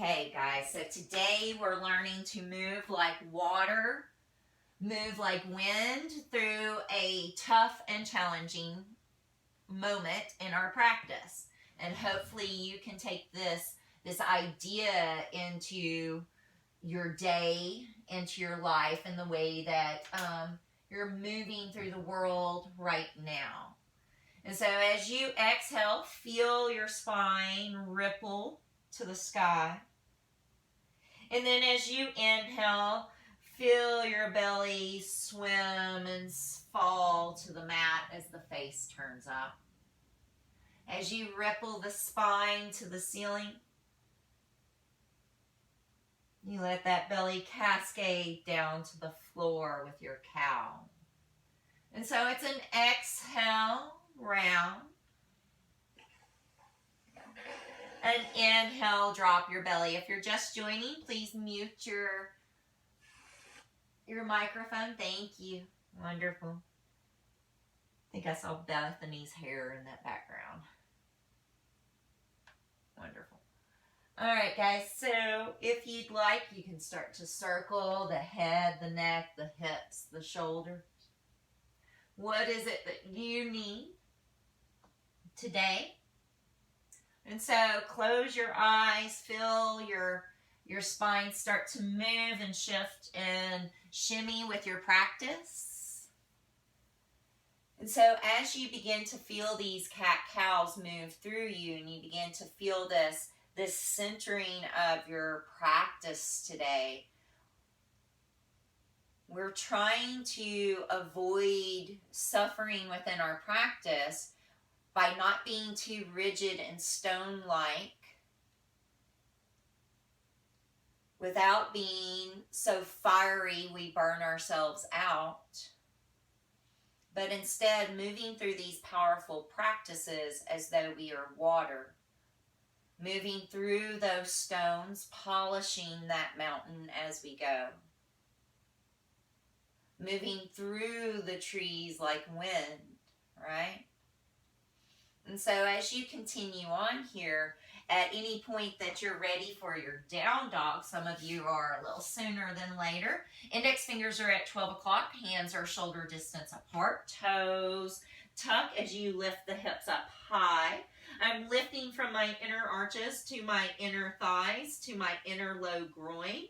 Okay, guys, so today we're learning to move like water, move like wind through a tough and challenging moment in our practice. And hopefully you can take this idea into your day, into your life, in the way that you're moving through the world right now. And so as you exhale, feel your spine ripple to the sky. And then as you inhale, feel your belly swim and fall to the mat as the face turns up. As you ripple the spine to the ceiling, you let that belly cascade down to the floor with your cow. And so it's an exhale round. An inhale, drop your belly. If you're just joining, please mute your microphone. Thank you. Wonderful. I think I saw Bethany's hair in that background. Wonderful. All right, guys, so if you'd like, you can start to circle the head, the neck, the hips, the shoulders. What is it that you need today? And so close your eyes, feel your spine start to move and shift and shimmy with your practice. And so as you begin to feel these cat-cows move through you, and you begin to feel this centering of your practice today, we're trying to avoid suffering within our practice by not being too rigid and stone-like, without being so fiery we burn ourselves out, but instead moving through these powerful practices as though we are water, moving through those stones, polishing that mountain as we go, moving through the trees like wind, right? And so as you continue on here, at any point that you're ready for your down dog, some of you are a little sooner than later. Index fingers are at 12 o'clock. Hands are shoulder distance apart. Toes tuck as you lift the hips up high. I'm lifting from my inner arches to my inner thighs to my inner low groin.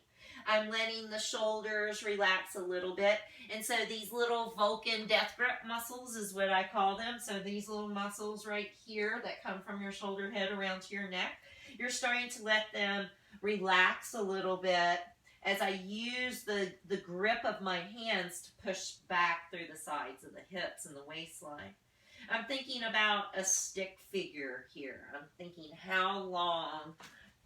I'm letting the shoulders relax a little bit. And so these little Vulcan death grip muscles is what I call them. So these little muscles right here that come from your shoulder head around to your neck, you're starting to let them relax a little bit as I use the grip of my hands to push back through the sides of the hips and the waistline. I'm thinking about a stick figure here. I'm thinking how long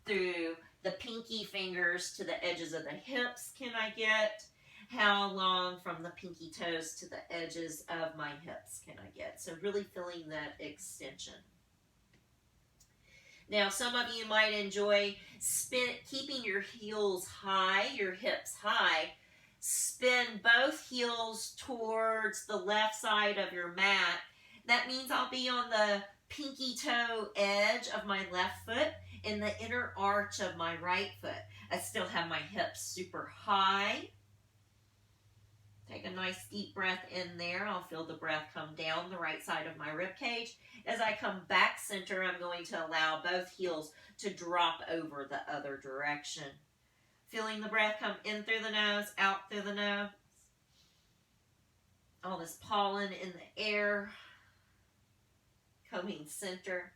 through the pinky fingers to the edges of the hips can I get? How long from the pinky toes to the edges of my hips can I get? So really feeling that extension. Now, some of you might enjoy keeping your heels high, your hips high. Spin both heels towards the left side of your mat. That means I'll be on the pinky toe edge of my left foot in the inner arch of my right foot. I still have my hips super high. Take a nice deep breath in there. I'll feel the breath come down the right side of my rib cage. As I come back center, I'm going to allow both heels to drop over the other direction. Feeling the breath come in through the nose, out through the nose. All this pollen in the air. Coming center.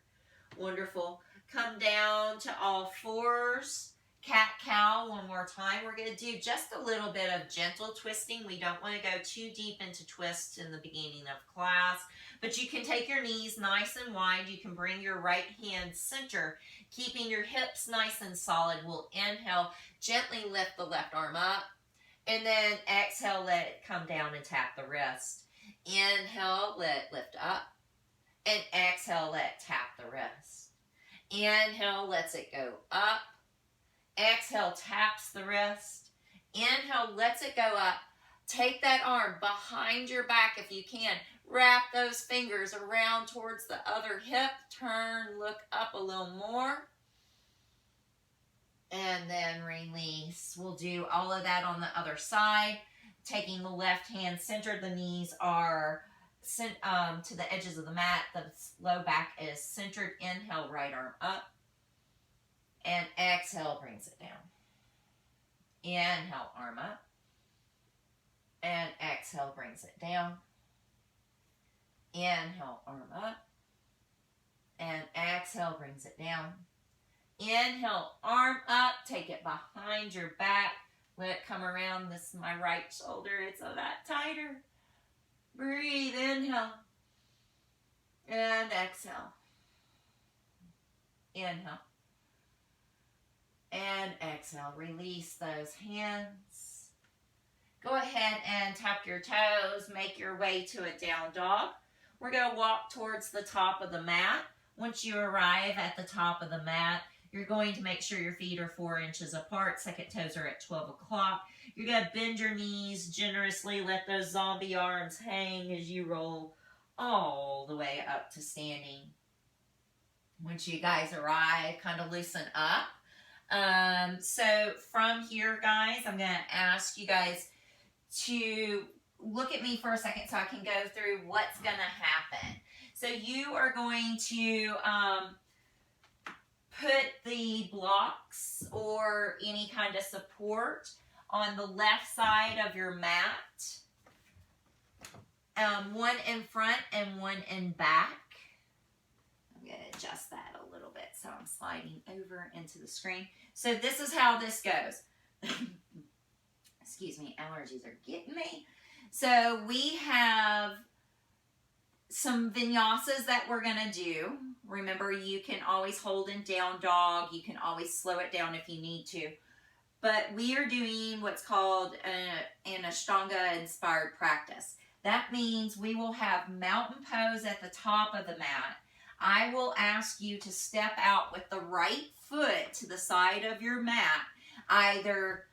Wonderful. Come down to all fours. Cat-cow one more time. We're going to do just a little bit of gentle twisting. We don't want to go too deep into twists in the beginning of class. But you can take your knees nice and wide. You can bring your right hand center, keeping your hips nice and solid. We'll inhale, gently lift the left arm up. And then exhale, let it come down and tap the wrist. Inhale, let it lift up. And exhale, let it tap the wrist. Inhale, lets it go up. Exhale, taps the wrist. Inhale, lets it go up. Take that arm behind your back if you can. Wrap those fingers around towards the other hip. Turn, look up a little more. And then release. We'll do all of that on the other side. Taking the left hand centered. The knees are to the edges of the mat. The low back is centered. Inhale, right arm up. And exhale, brings it down. Inhale, arm up. And exhale, brings it down. Inhale, arm up. And exhale, brings it down. Inhale, arm up. Take it behind your back. Let it come around. This is my right shoulder. It's a lot tighter. Breathe. Inhale. And exhale. Inhale. And exhale. Release those hands. Go ahead and tap your toes. Make your way to a down dog. We're going to walk towards the top of the mat. Once you arrive at the top of the mat, you're going to make sure your feet are 4 inches apart. Second toes are at 12 o'clock. You're going to bend your knees generously. Let those zombie arms hang as you roll all the way up to standing. Once you guys arrive, kind of loosen up. So from here, guys, I'm going to ask you guys to look at me for a second so I can go through what's going to happen. So you are going to put the blocks or any kind of support on the left side of your mat. One in front and one in back. I'm going to adjust that a little bit so I'm sliding over into the screen. So this is how this goes. Excuse me, allergies are getting me. So we have some vinyasas that we're going to do. Remember, you can always hold in down dog. You can always slow it down if you need to. But we are doing what's called an Ashtanga inspired practice. That means we will have mountain pose at the top of the mat. I will ask you to step out with the right foot to the side of your mat, either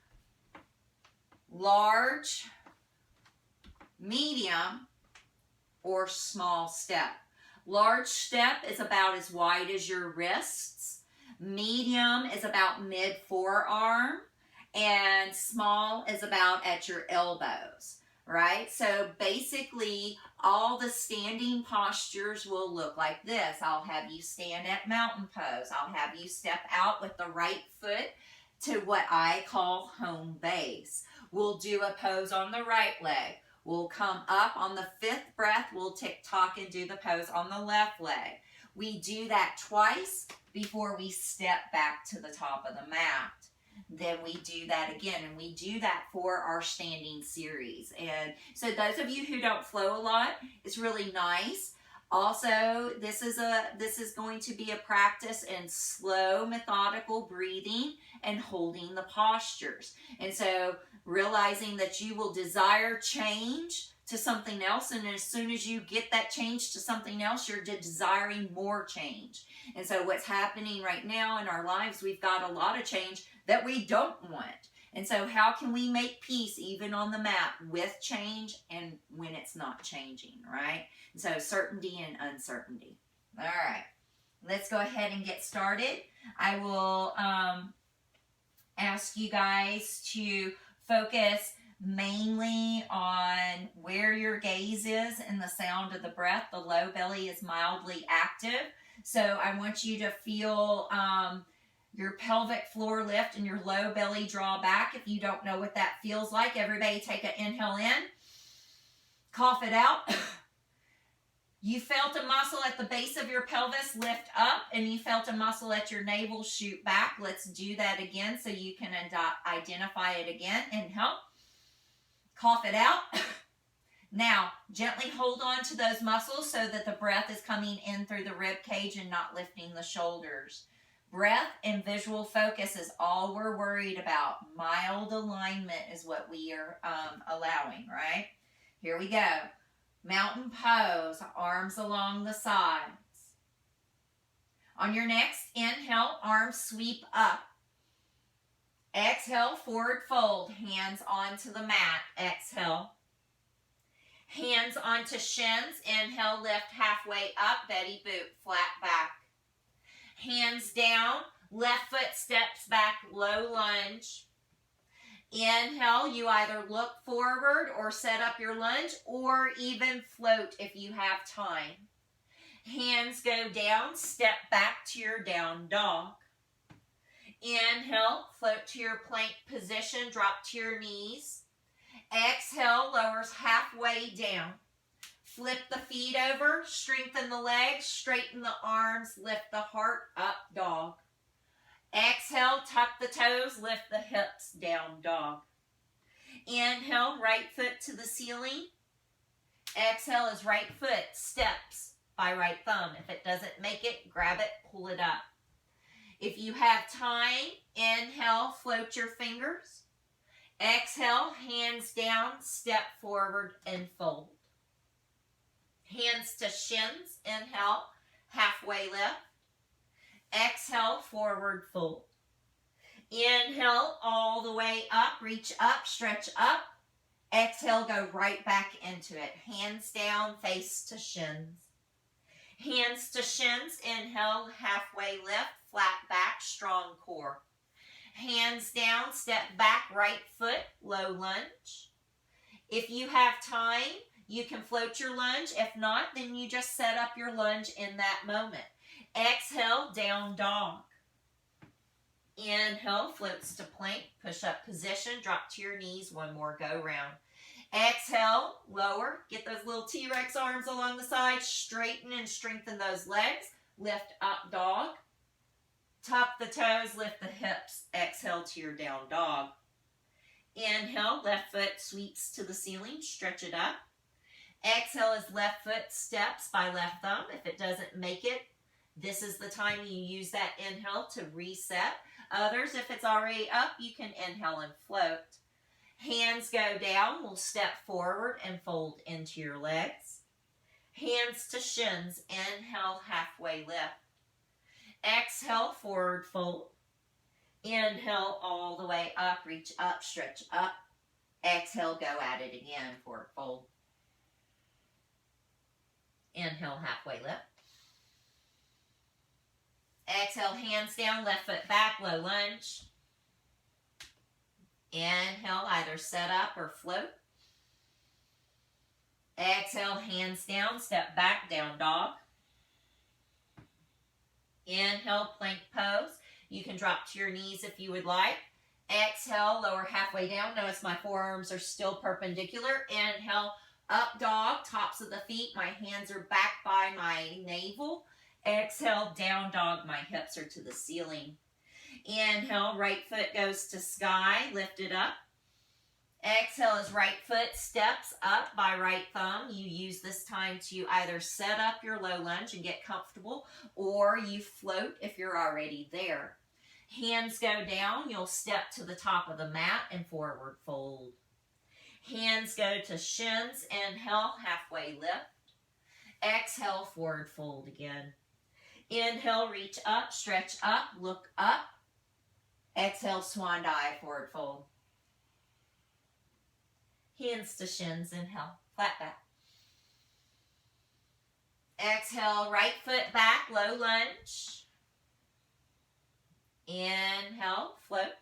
large, medium, or small step. Large step is about as wide as your wrists. Medium is about mid forearm. And small is about at your elbows, right? So basically, all the standing postures will look like this. I'll have you stand at mountain pose. I'll have you step out with the right foot to what I call home base. We'll do a pose on the right leg. We'll come up on the 5th breath. We'll tick-tock and do the pose on the left leg. We do that twice before we step back to the top of the mat. Then we do that again, and we do that for our standing series. And so those of you who don't flow a lot, it's really nice. Also, this is going to be a practice in slow, methodical breathing and holding the postures. And so realizing that you will desire change to something else, and as soon as you get that change to something else, you're desiring more change. And so what's happening right now in our lives, we've got a lot of change that we don't want. And so how can we make peace even on the mat with change and when it's not changing, right? And so certainty and uncertainty. All right, let's go ahead and get started. I will ask you guys to focus mainly on where your gaze is and the sound of the breath. The low belly is mildly active. So I want you to feel your pelvic floor lift and your low belly draw back. If you don't know what that feels like, everybody take an inhale in, cough it out. You felt a muscle at the base of your pelvis lift up, and you felt a muscle at your navel shoot back. Let's do that again so you can identify it again. Inhale, cough it out. Now, gently hold on to those muscles so that the breath is coming in through the rib cage and not lifting the shoulders. Breath and visual focus is all we're worried about. Mild alignment is what we are allowing, right? Here we go. Mountain pose, arms along the sides. On your next inhale, arms sweep up. Exhale, forward fold, hands onto the mat. Exhale. Hands onto shins. Inhale, lift halfway up, Betty boot, flat back. Hands down, Left foot steps back, low lunge. Inhale, you either look forward or set up your lunge or even float if you have time. Hands go down, step back to your down dog. Inhale, float to your plank position, drop to your knees. Exhale, lowers halfway down. Flip the feet over, strengthen the legs, straighten the arms, lift the heart up, dog. Exhale, tuck the toes, lift the hips, down dog. Inhale, right foot to the ceiling. Exhale is right foot, steps by right thumb. If it doesn't make it, grab it, pull it up. If you have time, inhale, float your fingers. Exhale, hands down, step forward and fold. Hands to shins, inhale, halfway lift. Exhale, forward fold. Inhale, all the way up, reach up, stretch up. Exhale, go right back into it. Hands down, face to shins. Hands to shins, inhale, halfway lift, flat back, strong core. Hands down, step back, right foot, low lunge. If you have time, you can float your lunge. If not, then you just set up your lunge in that moment. Exhale, down dog. Inhale, floats to plank, push up position, drop to your knees, one more go round. Exhale, lower, get those little T-Rex arms along the side, straighten and strengthen those legs, lift up dog. Tuck the toes, lift the hips, exhale to your down dog. Inhale, left foot sweeps to the ceiling, stretch it up. Exhale is left foot steps by left thumb. If it doesn't make it, this is the time you use that inhale to reset. Others, if it's already up, you can inhale and float. Hands go down, we'll step forward and fold into your legs. Hands to shins, inhale, halfway lift. Exhale, forward fold. Inhale, all the way up, reach up, stretch up. Exhale, go at it again, forward fold. Inhale, halfway lift. Exhale, hands down, left foot back, low lunge. Inhale, either set up or float. Exhale, hands down, step back, down dog. Inhale, plank pose. You can drop to your knees if you would like. Exhale, lower halfway down. Notice my forearms are still perpendicular. Inhale, up dog, tops of the feet. My hands are back by my navel. Exhale, down dog. My hips are to the ceiling. Inhale, right foot goes to sky. Lift it up. Exhale is right foot steps up by right thumb. You use this time to either set up your low lunge and get comfortable, or you float if you're already there. Hands go down. You'll step to the top of the mat and forward fold. Hands go to shins. Inhale, halfway lift. Exhale, forward fold again. Inhale, reach up, stretch up, look up. Exhale, swan dive, forward fold. Hands to shins, inhale, flat back. Exhale, right foot back, low lunge. Inhale, float.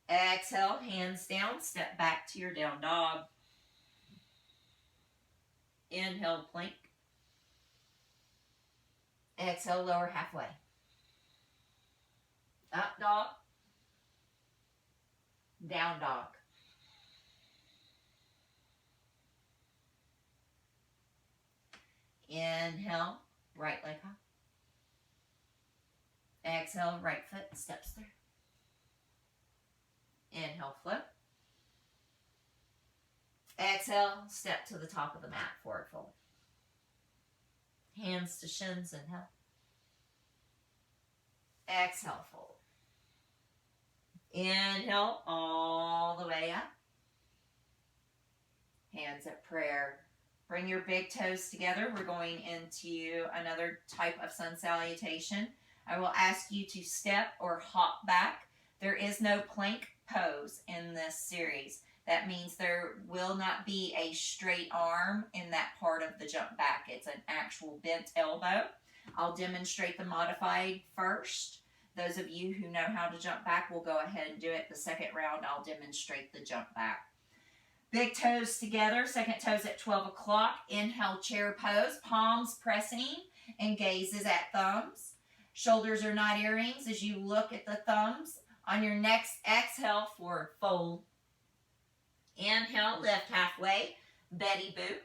Exhale, hands down, step back to your down dog. Inhale, plank. Exhale, lower halfway. Up dog. Down dog. Inhale, right leg up. Exhale, right foot steps through. Inhale, float. Exhale, step to the top of the mat, forward fold. Hands to shins, inhale. Exhale, fold. Inhale, all the way up. Hands at prayer. Bring your big toes together. We're going into another type of sun salutation. I will ask you to step or hop back. There is no plank pose in this series. That means there will not be a straight arm in that part of the jump back. It's an actual bent elbow. I'll demonstrate the modified first. Those of you who know how to jump back will go ahead and do it. The second round, I'll demonstrate the jump back. Big toes together, second toes at 12 o'clock. Inhale, chair pose, palms pressing and gazes at thumbs. Shoulders are not earrings as you look at the thumbs. On your next exhale, forward fold. Inhale, lift halfway, Betty Boop.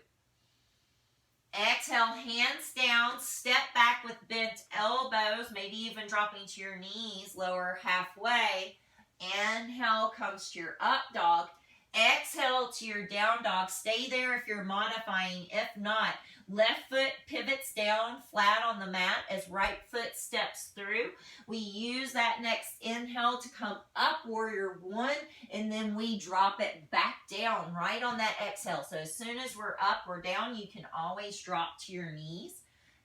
Exhale, hands down, step back with bent elbows, maybe even dropping to your knees, lower halfway. Inhale comes to your up dog. Exhale to your down dog. Stay there if you're modifying. If not, left foot pivots down flat on the mat as right foot steps through. We use that next inhale to come up, warrior one, and then we drop it back down right on that exhale. So as soon as we're up or down, you can always drop to your knees.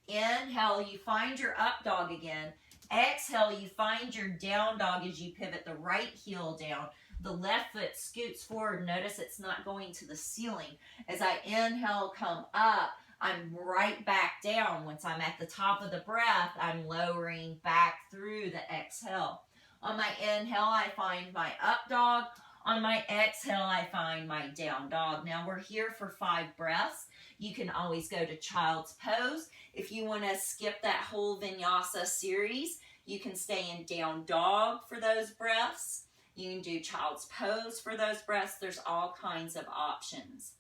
Inhale, you find your up dog again. Exhale, you find your down dog as you pivot the right heel down. The left foot scoots forward. Notice it's not going to the ceiling. As I inhale, come up, I'm right back down. Once I'm at the top of the breath, I'm lowering back through the exhale. On my inhale, I find my up dog. On my exhale, I find my down dog. Now we're here for 5 breaths. You can always go to child's pose. If you want to skip that whole vinyasa series, you can stay in down dog for those breaths. You can do child's pose for those breaths. There's all kinds of options.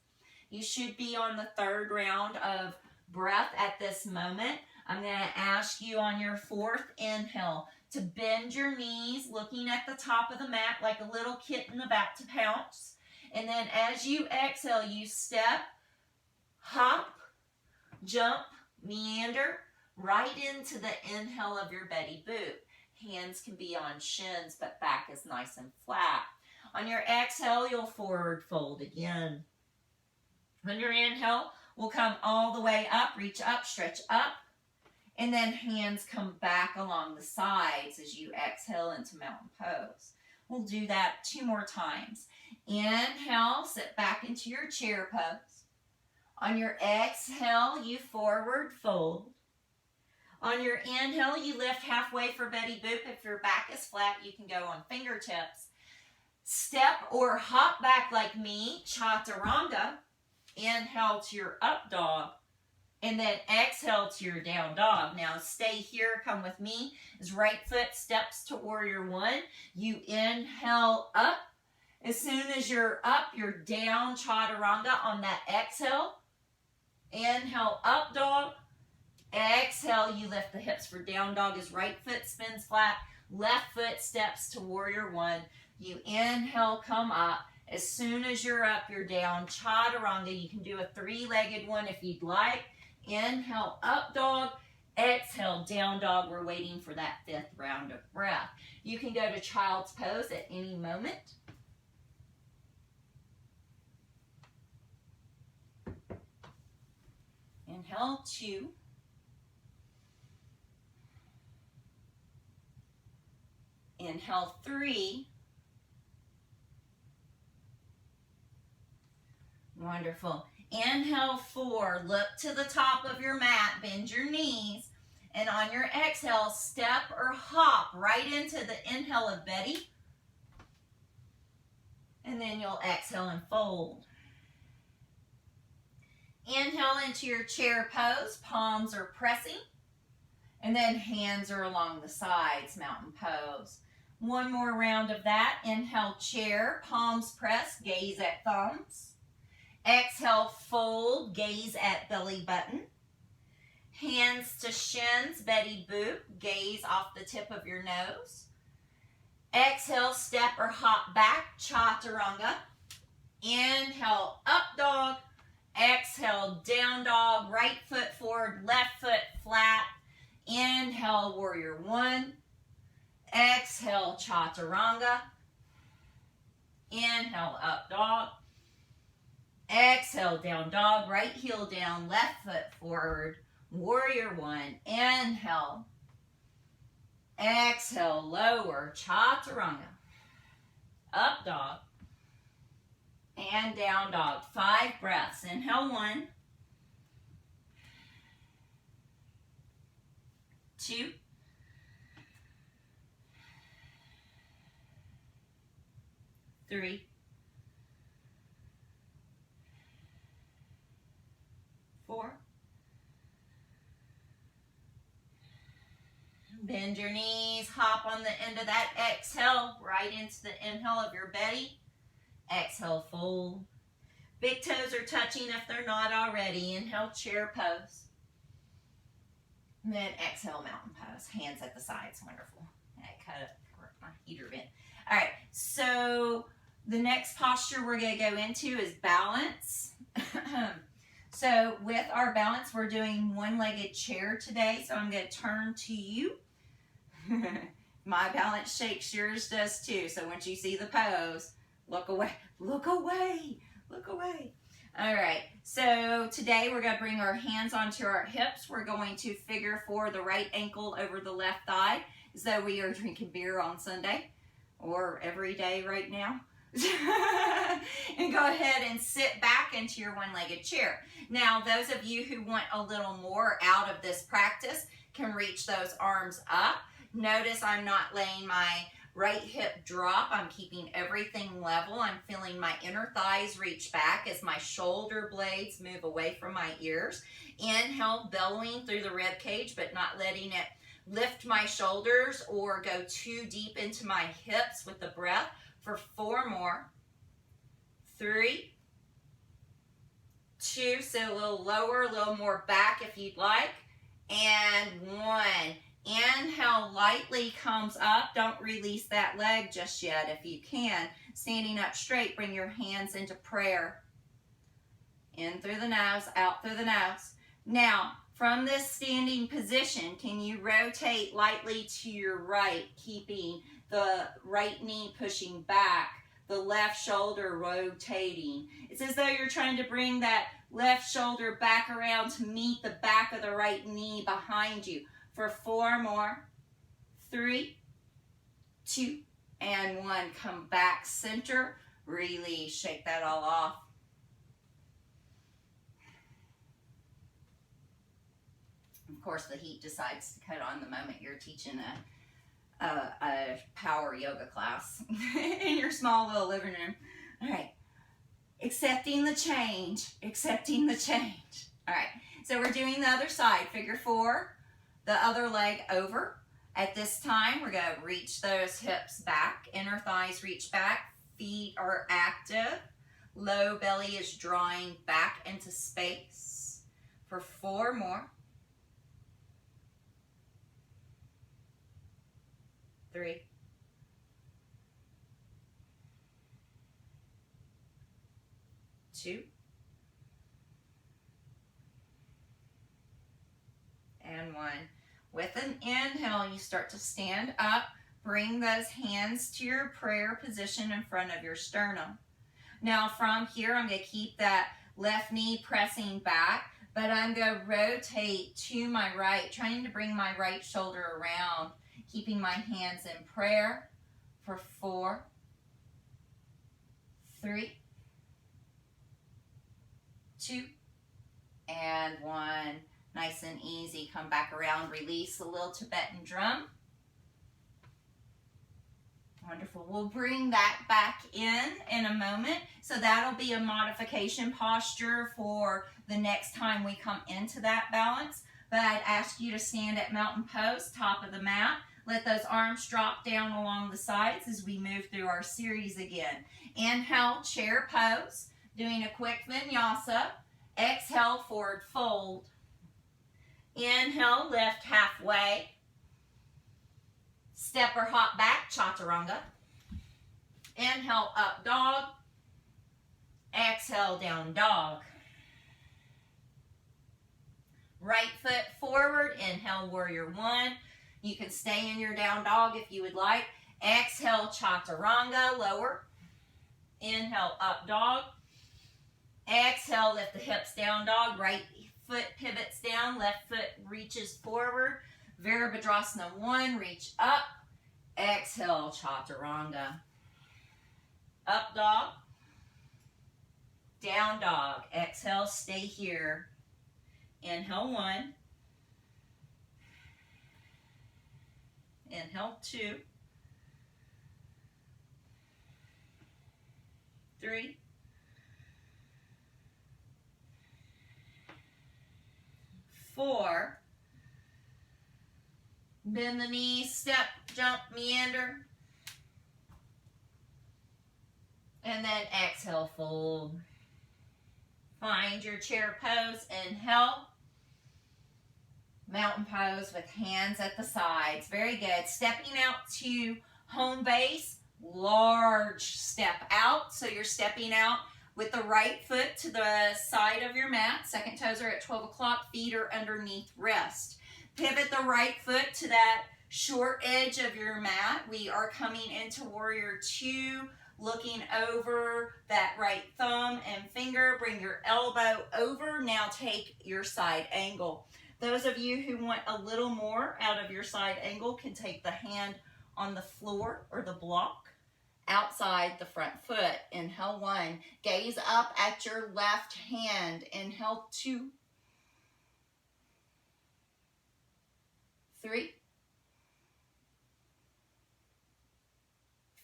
You should be on the 3rd round of breath at this moment. I'm going to ask you on your 4th inhale to bend your knees, looking at the top of the mat like a little kitten about to pounce. And then as you exhale, you step, hop, jump, meander, right into the inhale of your Betty Boop. Hands can be on shins, but back is nice and flat. On your exhale, you'll forward fold again. On your inhale, we'll come all the way up, reach up, stretch up, and then hands come back along the sides as you exhale into mountain pose. We'll do that 2 more times. Inhale, sit back into your chair pose. On your exhale, you forward fold. On your inhale, you lift halfway for Betty Boop. If your back is flat, you can go on fingertips. Step or hop back like me, chaturanga. Inhale to your up dog. And then exhale to your down dog. Now stay here, come with me. As right foot steps to warrior one, you inhale up. As soon as you're up, you're down, chaturanga on that exhale. Inhale, up dog. Exhale, you lift the hips for down dog as right foot spins flat. Left foot steps to warrior one. You inhale, come up. As soon as you're up, you're down, chaturanga. You can do a 3-legged one if you'd like. Inhale, up dog. Exhale, down dog. We're waiting for that 5th round of breath. You can go to child's pose at any moment. Inhale, 2. Inhale, 3. Wonderful. Inhale, 4. Look to the top of your mat. Bend your knees. And on your exhale, step or hop right into the inhale of Betty. And then you'll exhale and fold. Inhale into your chair pose. Palms are pressing. And then hands are along the sides, mountain pose. 1 more round of that. Inhale, chair, palms press, gaze at thumbs. Exhale, fold, gaze at belly button. Hands to shins, Betty Boop, gaze off the tip of your nose. Exhale, step or hop back, chaturanga. Inhale, up dog. Exhale, down dog, right foot forward, left foot flat. Inhale, warrior one. Exhale, chaturanga. Inhale, up dog. Exhale, down dog, right heel down, left foot forward, warrior one. Inhale. Exhale, lower, chaturanga. Up dog. And down dog. 5 breaths. Inhale, 1. 2, 3, 4. Bend your knees, hop on the end of that exhale, right into the inhale of your belly. Exhale, fold. Big toes are touching if they're not already. Inhale, chair pose. And then exhale, mountain pose. Hands at the sides. Wonderful. I cut up my heater vent. All right, so the next posture we're going to go into is balance. So with our balance, we're doing one-legged chair today. So I'm going to turn to you. My balance shakes, yours does too. So once you see the pose, look away, look away, look away. All right, so today we're going to bring our hands onto our hips. We're going to figure 4 the right ankle over the left thigh as though we are drinking beer on Sunday or every day right now. And go ahead and sit back into your one-legged chair. Now, those of you who want a little more out of this practice can reach those arms up. Notice I'm not letting my right hip drop. I'm keeping everything level. I'm feeling my inner thighs reach back as my shoulder blades move away from my ears. Inhale, bellowing through the rib cage, but not letting it lift my shoulders or go too deep into my hips with the breath for 4 more. 3, 2, so a little lower, a little more back if you'd like, and 1. Inhale, lightly comes up. Don't release that leg just yet if you can. Standing up straight, bring your hands into prayer. In through the nose, out through the nose. Now, from this standing position, can you rotate lightly to your right, keeping the right knee pushing back, the left shoulder rotating. It's as though you're trying to bring that left shoulder back around to meet the back of the right knee behind you. For 4 more. 3, 2, and 1. Come back, center, release. Shake that all off. Of course, the heat decides to cut on the moment you're teaching a power yoga class in your small little living room. All right. Accepting the change. Accepting the change. All right. So we're doing the other side. Figure 4. The other leg over. At this time, we're going to reach those hips back. Inner thighs reach back. Feet are active. Low belly is drawing back into space. For 4 more. 3. 2. And 1. With an inhale, you start to stand up. Bring those hands to your prayer position in front of your sternum. Now from here, I'm going to keep that left knee pressing back, but I'm going to rotate to my right, trying to bring my right shoulder around, keeping my hands in prayer for 4, 3, 2, and 1. Nice and easy. Come back around, release a little Tibetan drum. Wonderful. We'll bring that back in a moment. So that'll be a modification posture for the next time we come into that balance. But I'd ask you to stand at mountain pose, top of the mat. Let those arms drop down along the sides as we move through our series again. Inhale, chair pose, doing a quick vinyasa. Exhale, forward fold. Inhale, lift halfway. Step or hop back, chaturanga. Inhale, up dog. Exhale, down dog. Right foot forward. Inhale, warrior 1. You can stay in your down dog if you would like. Exhale, chaturanga, lower. Inhale, up dog. Exhale, lift the hips, down dog. Right foot pivots down, left foot reaches forward. Virabhadrasana 1, reach up. Exhale, chaturanga. Up dog. Down dog. Exhale, stay here. Inhale 1. Inhale, 2, 3, 4. Bend the knees, step, jump, meander. And then exhale, fold. Find your chair pose. Inhale. Mountain pose with hands at the sides. Very good. Stepping out to home base. Large step out. So you're stepping out with the right foot to the side of your mat. Second toes are at 12 o'clock. Feet are underneath rest. Pivot the right foot to that short edge of your mat. We are coming into Warrior 2, looking over that right thumb and finger. Bring your elbow over. Now take your side angle. Those of you who want a little more out of your side angle can take the hand on the floor or the block outside the front foot. Inhale, 1. Gaze up at your left hand. Inhale, 2. 3,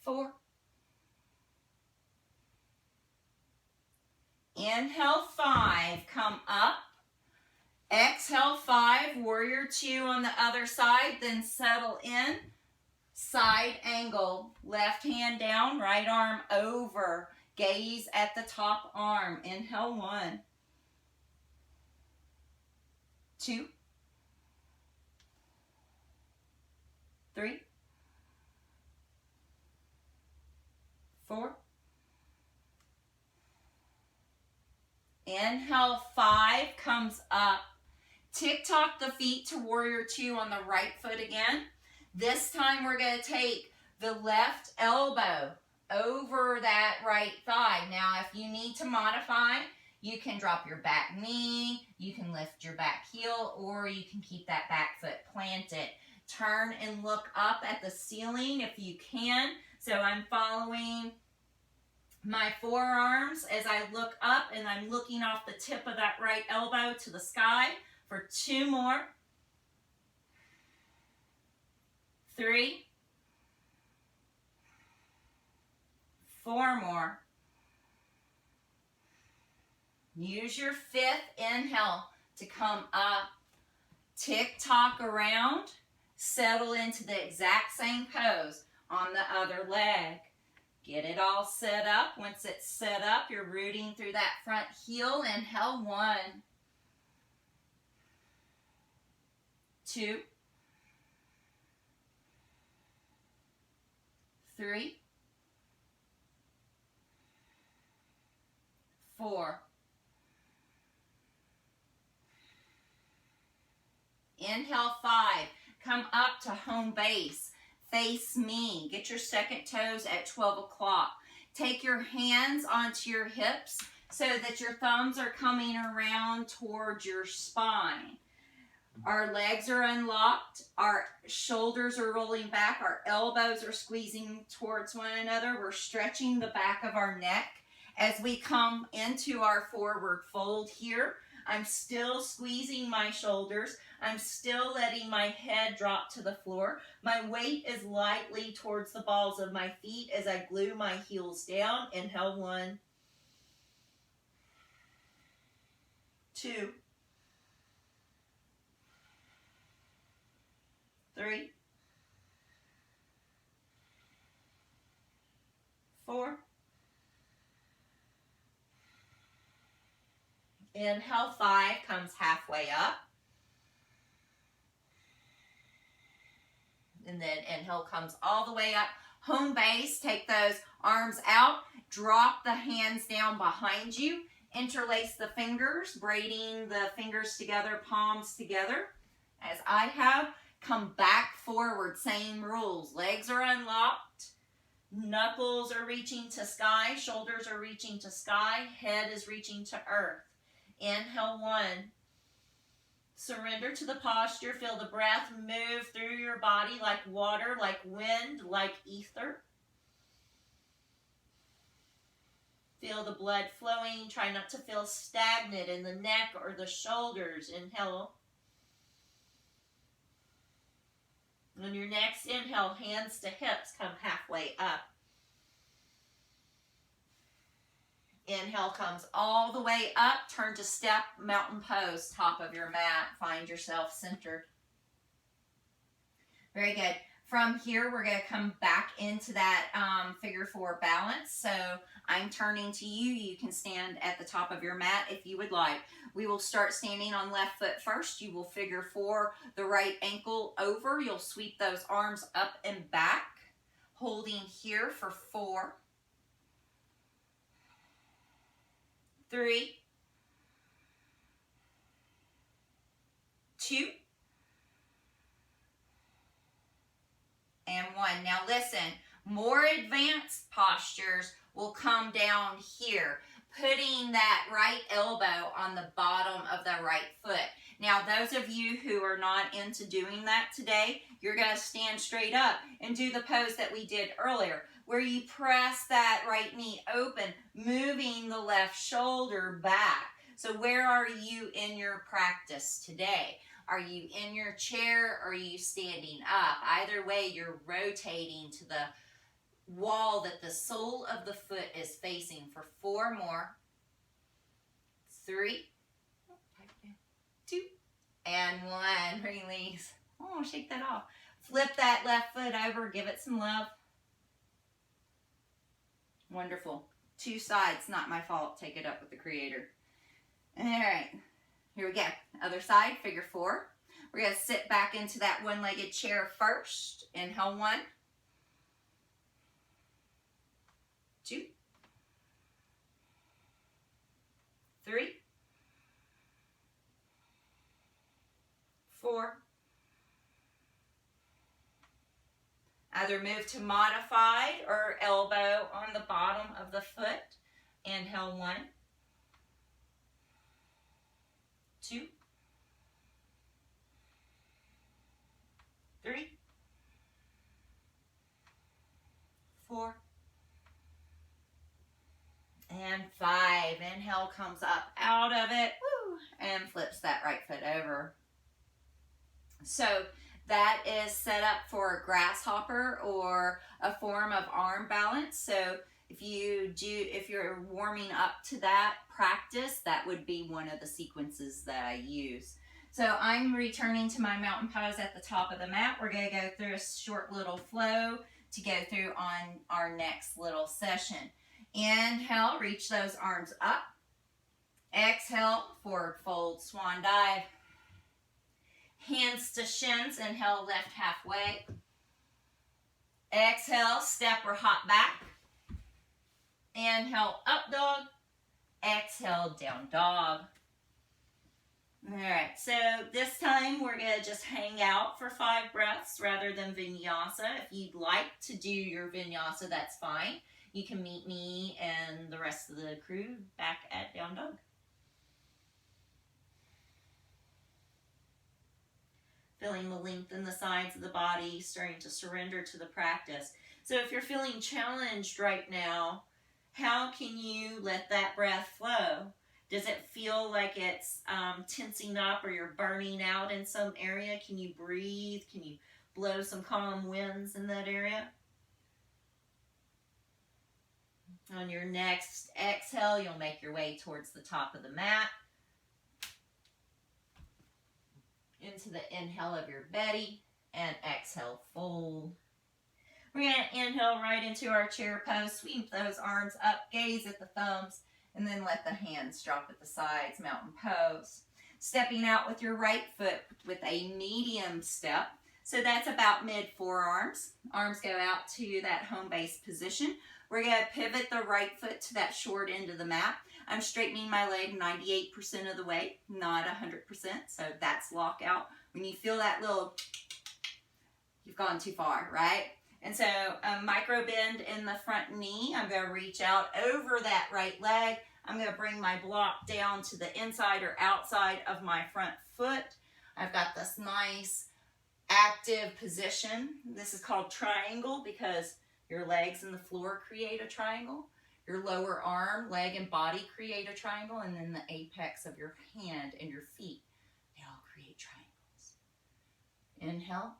4. Inhale, 5. Come up. Exhale, 5. Warrior 2 on the other side. Then settle in. Side angle. Left hand down, right arm over. Gaze at the top arm. Inhale, 1, 2, 3, 4. Inhale, 5 comes up. Tick-tock the feet to Warrior 2 on the right foot again. This time we're going to take the left elbow over that right thigh. Now, if you need to modify, you can drop your back knee, you can lift your back heel, or you can keep that back foot planted. Turn and look up at the ceiling if you can. So I'm following my forearms as I look up, and I'm looking off the tip of that right elbow to the sky for 2 more. 3, 4 more. Use your 5th inhale to come up. Tick-tock around. Settle into the exact same pose on the other leg. Get it all set up. Once it's set up, you're rooting through that front heel. Inhale, 1, 2, 3, 4. Inhale, 5. Come up to home base. Face me. Get your second toes at 12 o'clock. Take your hands onto your hips so that your thumbs are coming around towards your spine. Our legs are unlocked. Our shoulders are rolling back. Our elbows are squeezing towards one another. We're stretching the back of our neck as we come into our forward fold here. I'm still squeezing my shoulders. I'm still letting my head drop to the floor. My weight is lightly towards the balls of my feet as I glue my heels down. Inhale, 1, 2, 3, 4. Inhale, 5 comes halfway up. And then inhale comes all the way up. Home base, take those arms out. Drop the hands down behind you. Interlace the fingers, braiding the fingers together, palms together. As I have, come back forward. Same rules. Legs are unlocked. Knuckles are reaching to sky. Shoulders are reaching to sky. Head is reaching to earth. Inhale, 1. Surrender to the posture. Feel the breath move through your body like water, like wind, like ether. Feel the blood flowing. Try not to feel stagnant in the neck or the shoulders. Inhale. On your next inhale, hands to hips, come halfway up. Inhale comes all the way up. Turn to step, mountain pose, top of your mat. Find yourself centered. Very good. From here, we're going to come back into that figure four balance. So I'm turning to you. You can stand at the top of your mat if you would like. We will start standing on left foot first. You will figure four the right ankle over. You'll sweep those arms up and back, holding here for 4, 3, 2, and 1. Now listen, more advanced postures will come down here, putting that right elbow on the bottom of the right foot. Now those of you who are not into doing that today, you're going to stand straight up and do the pose that we did earlier, where you press that right knee open, moving the left shoulder back. So where are you in your practice today? Are you in your chair or are you standing up? Either way, you're rotating to the wall that the sole of the foot is facing for 4 more. 3, 2, and 1. Release. Oh, shake that off. Flip that left foot over. Give it some love. Wonderful. 2 sides, not my fault. Take it up with the Creator. All right. Here we go. Other side, figure 4. We're going to sit back into that one-legged chair first. Inhale 1, 2, 3, 4. Either move to modified or elbow on the bottom of the foot. Inhale 1, 2, 3, 4, and 5. Inhale comes up out of it, woo, and flips that right foot over. So that is set up for a grasshopper or a form of arm balance. So if you're warming up to that practice, that would be one of the sequences that I use. So I'm returning to my mountain pose at the top of the mat. We're going to go through a short little flow to go through on our next little session. Inhale, reach those arms up. Exhale, forward fold, swan dive. Hands to shins, inhale, left halfway. Exhale, step or hop back. Inhale, up dog. Exhale, down dog. All right, so this time we're going to just hang out for 5 breaths rather than vinyasa. If you'd like to do your vinyasa, that's fine. You can meet me and the rest of the crew back at down dog. Feeling the length in the sides of the body, starting to surrender to the practice. So if you're feeling challenged right now, how can you let that breath flow? Does it feel like it's tensing up or you're burning out in some area? Can you breathe? Can you blow some calm winds in that area? On your next exhale, you'll make your way towards the top of the mat. Into the inhale of your belly and exhale, fold. We're going to inhale right into our chair pose. Sweep those arms up, gaze at the thumbs, and then let the hands drop at the sides, mountain pose. Stepping out with your right foot with a medium step. So that's about mid forearms. Arms go out to that home base position. We're going to pivot the right foot to that short end of the mat. I'm straightening my leg 98% of the way, not 100%, so that's lockout. When you feel that little, you've gone too far, right? And so a micro bend in the front knee. I'm going to reach out over that right leg. I'm going to bring my block down to the inside or outside of my front foot. I've got this nice active position. This is called triangle because your legs and the floor create a triangle. Your lower arm, leg, and body create a triangle, and then the apex of your hand and your feet, they all create triangles. Inhale.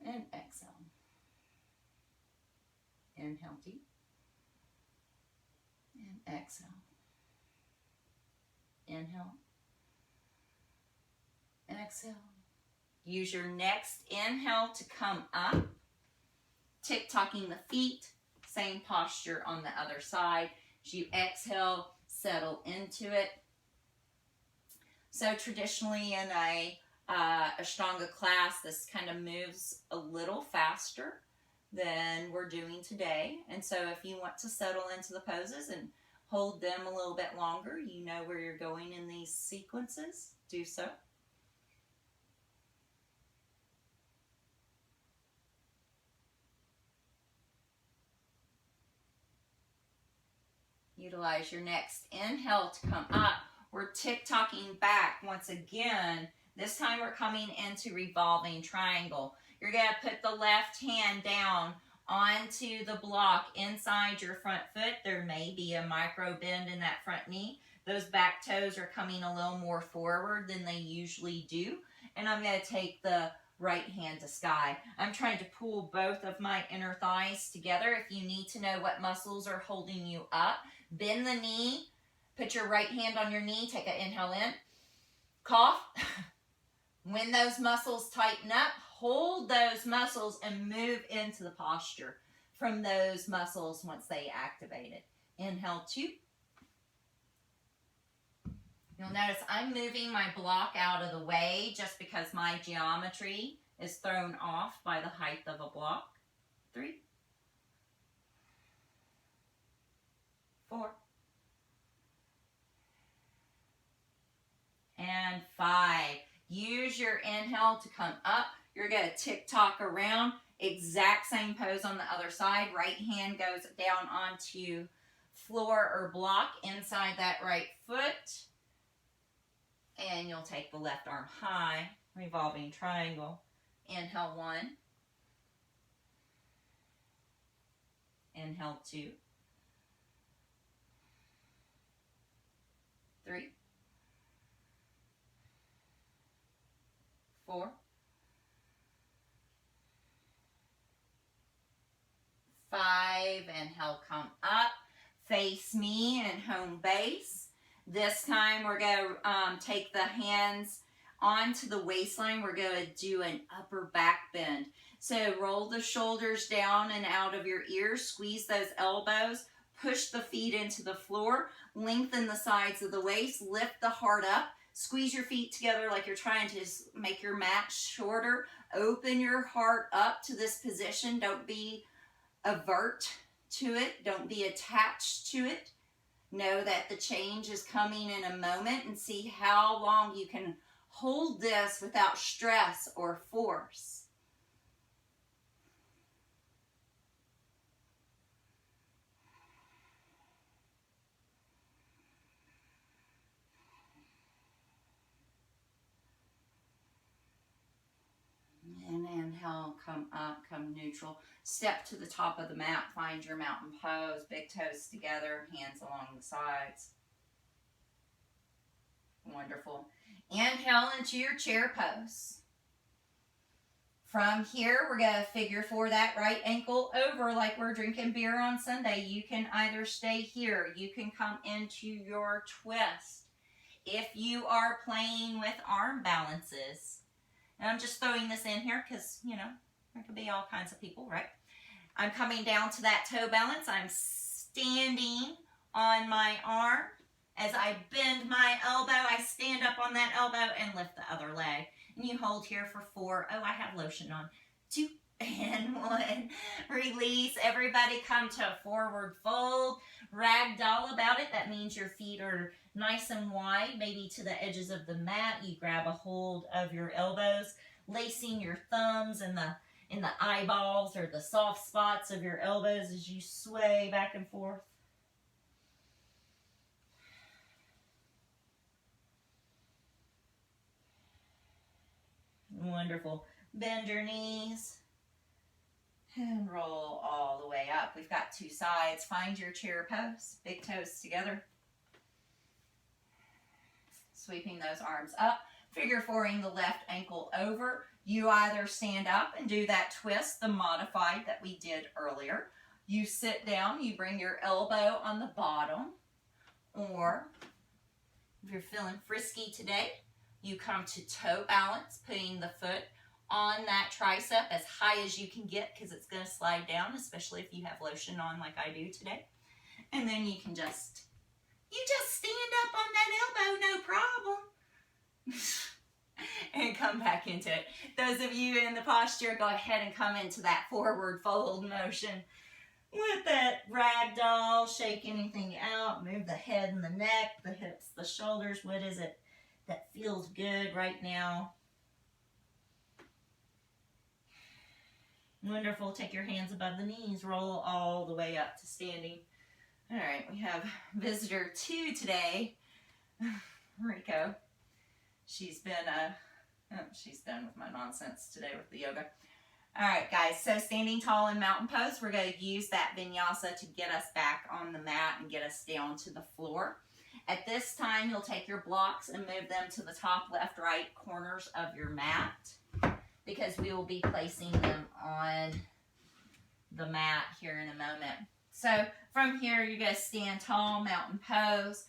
And exhale. Inhale deep. And exhale. Inhale. Exhale. Use your next inhale to come up. Tick-tocking the feet. Same posture on the other side. As you exhale, settle into it. So traditionally in a Ashtanga class, this kind of moves a little faster than we're doing today. And so if you want to settle into the poses and hold them a little bit longer, you know where you're going in these sequences, do so. Utilize your next inhale to come up. We're tick-tocking back once again. This time we're coming into revolving triangle. You're going to put the left hand down onto the block inside your front foot. There may be a micro bend in that front knee. Those back toes are coming a little more forward than they usually do. And I'm going to take the right hand to sky. I'm trying to pull both of my inner thighs together. If you need to know what muscles are holding you up, bend the knee. Put your right hand on your knee. Take an inhale in. Cough. When those muscles tighten up, hold those muscles and move into the posture from those muscles once they activate it. Inhale, 2. You'll notice I'm moving my block out of the way just because my geometry is thrown off by the height of a block. 3, 4, and 5. Use your inhale to come up. You're going to tick-tock around. Exact same pose on the other side. Right hand goes down onto floor or block inside that right foot. And you'll take the left arm high. Revolving triangle. Inhale, 1. Inhale, 2. 3. 4. 5. Inhale, come up. Face me and home base. This time we're going to take the hands onto the waistline. We're going to do an upper back bend. So roll the shoulders down and out of your ears. Squeeze those elbows. Push the feet into the floor. Lengthen the sides of the waist. Lift the heart up. Squeeze your feet together like you're trying to make your mat shorter. Open your heart up to this position. Don't be avert to it. Don't be attached to it. Know that the change is coming in a moment and see how long you can hold this without stress or force. And inhale, come up, come neutral. Step to the top of the mat, find your mountain pose, big toes together, hands along the sides. Wonderful. Inhale into your chair pose. From here, we're going to figure 4 that right ankle over like we're drinking beer on Sunday. You can either stay here, you can come into your twist. If you are playing with arm balances, and I'm just throwing this in here because, you know, there could be all kinds of people, right? I'm coming down to that toe balance. I'm standing on my arm. As I bend my elbow, I stand up on that elbow and lift the other leg. And you hold here for 4. Oh, I have lotion on. 2 and 1. Release. Everybody come to a forward fold. Ragdoll about it. That means your feet are nice and wide, maybe to the edges of the mat. You grab a hold of your elbows, lacing your thumbs in the eyeballs or the soft spots of your elbows as you sway back and forth. Wonderful. Bend your knees and roll all the way up. We've got 2 sides. Find your chair pose. Big toes together. Sweeping those arms up. figure fouring the left ankle over. You either stand up and do that twist, the modified that we did earlier. You sit down, you bring your elbow on the bottom, or if you're feeling frisky today, you come to toe balance, putting the foot on that tricep as high as you can get because it's going to slide down, especially if you have lotion on like I do today. And then you can just stand up on that elbow, no problem. And come back into it. Those of you in the posture, go ahead and come into that forward fold motion with that rag doll. Shake anything out, move the head and the neck, the hips, the shoulders. What is it that feels good right now? Wonderful. Take your hands above the knees, roll all the way up to standing. All right, we have visitor 2 today, Rico. She's done with my nonsense today with the yoga. All right, guys, so standing tall in mountain pose, we're going to use that vinyasa to get us back on the mat and get us down to the floor. At this time, you'll take your blocks and move them to the top, left, right corners of your mat because we will be placing them on the mat here in a moment. So from here, you're going to stand tall, mountain pose.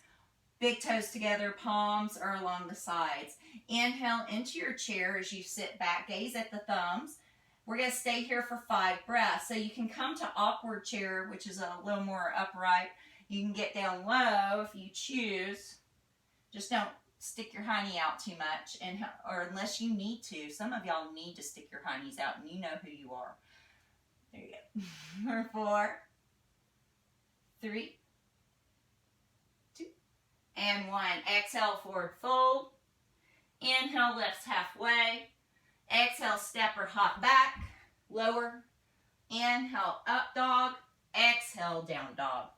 Big toes together, palms are along the sides. Inhale into your chair as you sit back, gaze at the thumbs. We're going to stay here for 5 breaths. So you can come to awkward chair, which is a little more upright. You can get down low if you choose. Just don't stick your hiney out too much, or unless you need to. Some of y'all need to stick your heinies out, and you know who you are. There you go. 4, 3, 2, and 1. Exhale, forward fold. Inhale, lifts halfway. Exhale, step or hop back. Lower. Inhale, up dog. Exhale, down dog.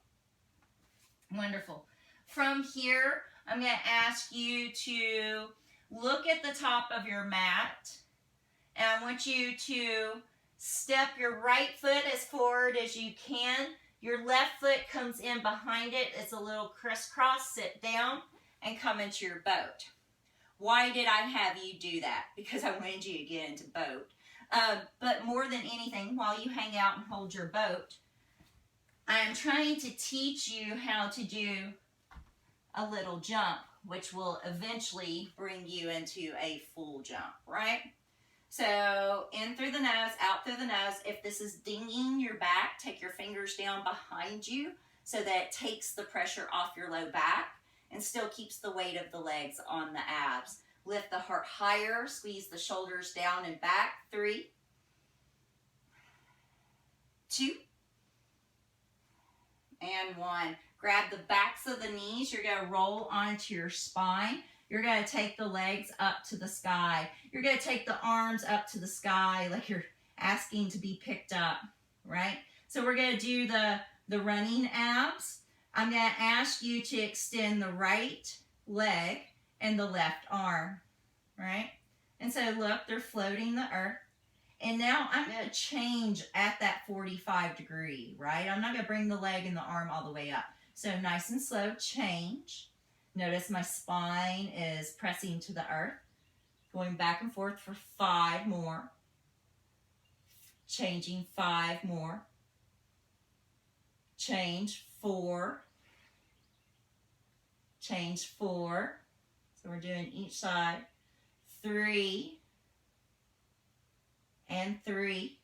Wonderful. From here, I'm going to ask you to look at the top of your mat. And I want you to step your right foot as forward as you can. Your left foot comes in behind it. It's a little crisscross. Sit down and come into your boat. Why did I have you do that? Because I wanted you to get into boat. But more than anything, while you hang out and hold your boat, I am trying to teach you how to do a little jump, which will eventually bring you into a full jump, right? So in through the nose, out through the nose. If this is dinging your back, take your fingers down behind you so that it takes the pressure off your low back and still keeps the weight of the legs on the abs. Lift the heart higher, squeeze the shoulders down and back. 3, 2, and 1. Grab the backs of the knees. You're going to roll onto your spine. You're going to take the legs up to the sky. You're going to take the arms up to the sky like you're asking to be picked up, right? So we're going to do the running abs. I'm going to ask you to extend the right leg and the left arm, right? And so look, they're floating the earth. And now I'm going to change at that 45 degree, right? I'm not going to bring the leg and the arm all the way up. So nice and slow, change. Notice my spine is pressing to the earth. Going back and forth for 5 more. Changing 5 more. Change 4. Change 4. So we're doing each side. 3. And 3.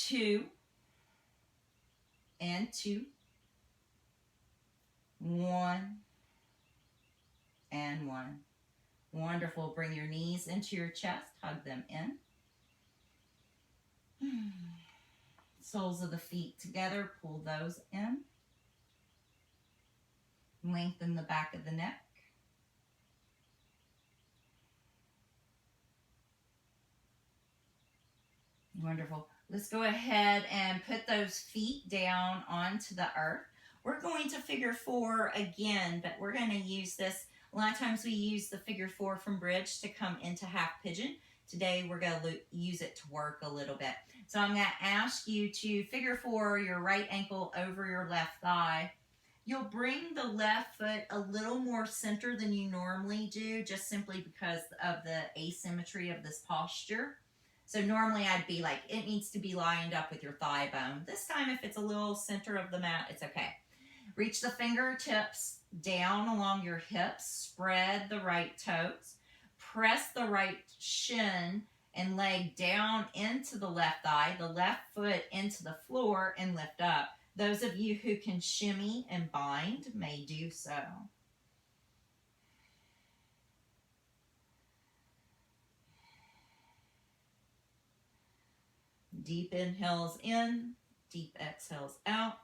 2. And 2. 1. And 1. Wonderful. Bring your knees into your chest. Hug them in. Soles of the feet together. Pull those in. Lengthen the back of the neck. Wonderful. Let's go ahead and put those feet down onto the earth. We're going to figure 4 again, but we're going to use this. A lot of times we use the figure 4 from bridge to come into half pigeon. Today we're going to use it to work a little bit. So I'm going to ask you to figure 4 your right ankle over your left thigh. You'll bring the left foot a little more center than you normally do, just simply because of the asymmetry of this posture. So normally I'd be like, it needs to be lined up with your thigh bone. This time, if it's a little center of the mat, it's okay. Reach the fingertips down along your hips. Spread the right toes. Press the right shin and leg down into the left thigh, the left foot into the floor, and lift up. Those of you who can shimmy and bind may do so. Deep inhales in, deep exhales out.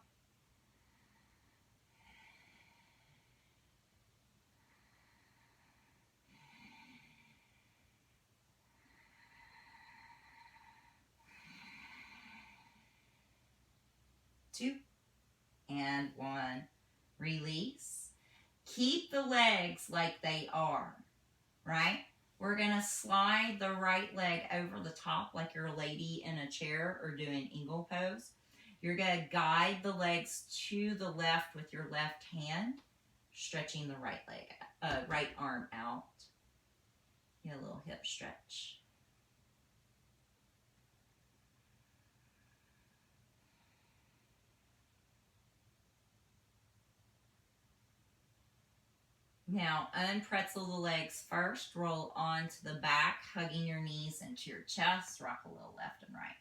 Two and one. Release. Keep the legs like they are, right? We're going to slide the right leg over the top like you're a lady in a chair or doing eagle pose. You're going to guide the legs to the left with your left hand, stretching the right leg, right arm out. Get a little hip stretch. Now, unpretzel the legs first. Roll onto the back, hugging your knees into your chest. Rock a little left and right.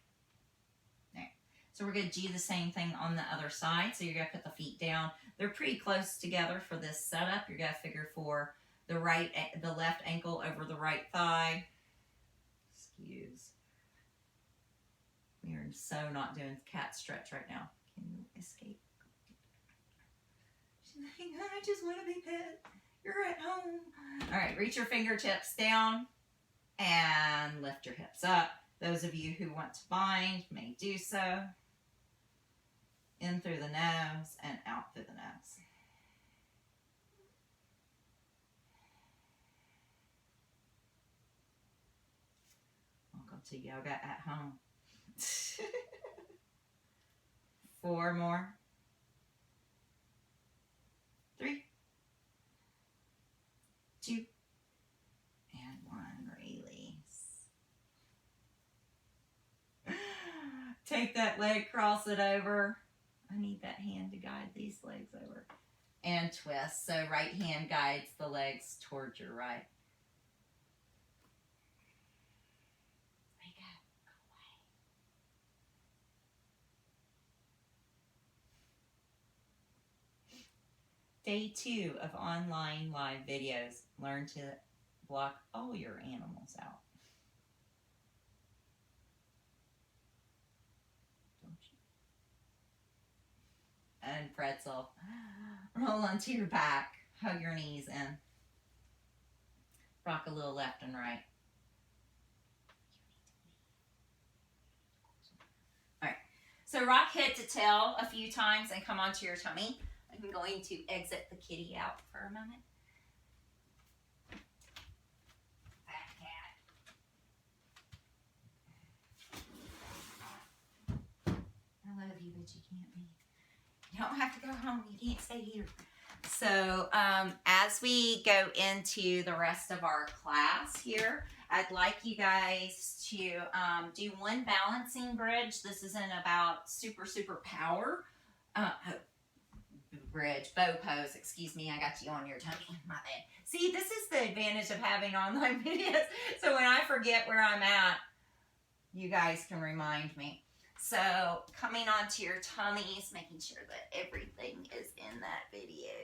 There. So we're going to do the same thing on the other side. So you're going to put the feet down. They're pretty close together for this setup. You're going to figure for the left ankle over the right thigh. Excuse. We are so not doing cat stretch right now. Can you escape? She's like, I just want to be pet. You're at home. All right, reach your fingertips down and lift your hips up. Those of you who want to bind may do so. In through the nose and out through the nose. Welcome to yoga at home. 4 more. 3, 2, and 1. Release. Take that leg, cross it over. I need that hand to guide these legs over. And twist. So right hand guides the legs towards your right. Wake up. Go away. Day 2 of online live videos. Learn to block all your animals out. And pretzel. Roll onto your back. Hug your knees in. Rock a little left and right. All right. So rock head to tail a few times and come onto your tummy. I'm going to exit the kitty out for a moment. Fat cat. I love you, but you can't leave. You don't have to go home. You can't stay here. So as we go into the rest of our class here, I'd like you guys to do one balancing bridge. This isn't about super power. Bridge, bow pose, excuse me, I got you on your tummy, my bad. See, this is the advantage of having online videos. So when I forget where I'm at, you guys can remind me. So coming onto your tummies, making sure that everything is in that video.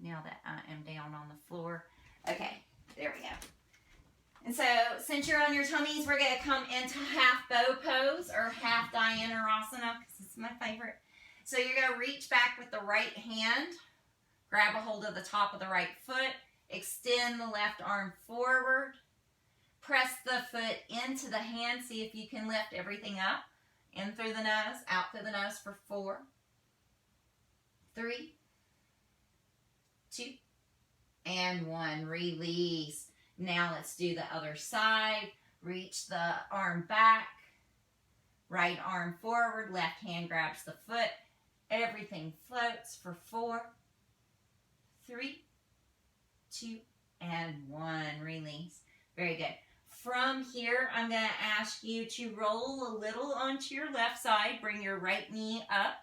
Now that I am down on the floor. Okay, there we go. And so since you're on your tummies, we're going to come into half bow pose or half Dhanurasana, because it's my favorite. So you're going to reach back with the right hand, grab a hold of the top of the right foot, extend the left arm forward, press the foot into the hand, see if you can lift everything up, in through the nose, out through the nose for 4, 3, 2, and 1. Release. Now let's do the other side. Reach the arm back, right arm forward, left hand grabs the foot, Everything floats for 4, 3, 2, and 1. Release. Very good. From here, I'm going to ask you to roll a little onto your left side. Bring your right knee up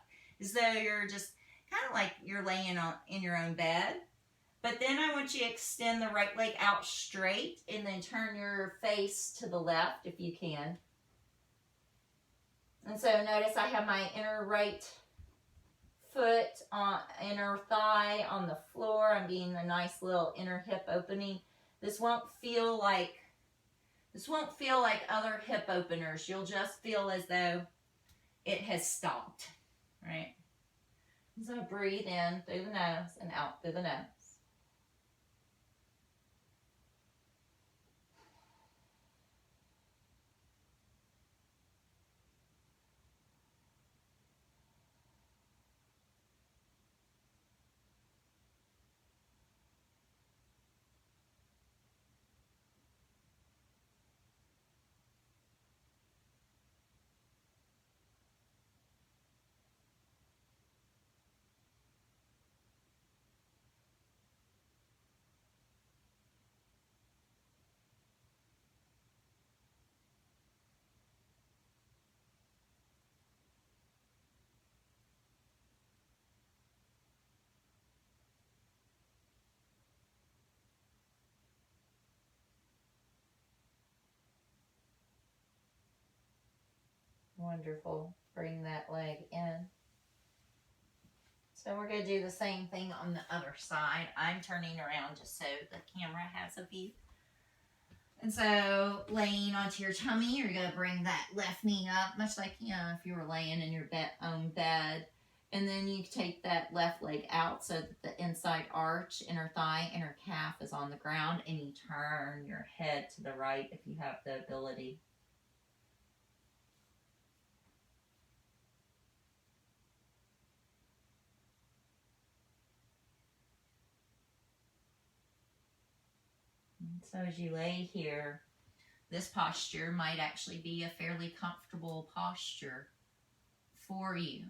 as though you're just kind of like you're laying in your own bed. But then I want you to extend the right leg out straight and then turn your face to the left if you can. And so notice I have my inner right foot on inner thigh on the floor. I'm being a nice little inner hip opening. This won't feel like other hip openers. You'll just feel as though it has stopped, right? So breathe in through the nose and out through the nose. Wonderful. Bring that leg in. So we're going to do the same thing on the other side. I'm turning around just so the camera has a view. And so laying onto your tummy, you're going to bring that left knee up, much like, you know, if you were laying in your own bed. And then you take that left leg out so that the inside arch, inner thigh, inner calf is on the ground. And you turn your head to the right if you have the ability. So as you lay here, this posture might actually be a fairly comfortable posture for you.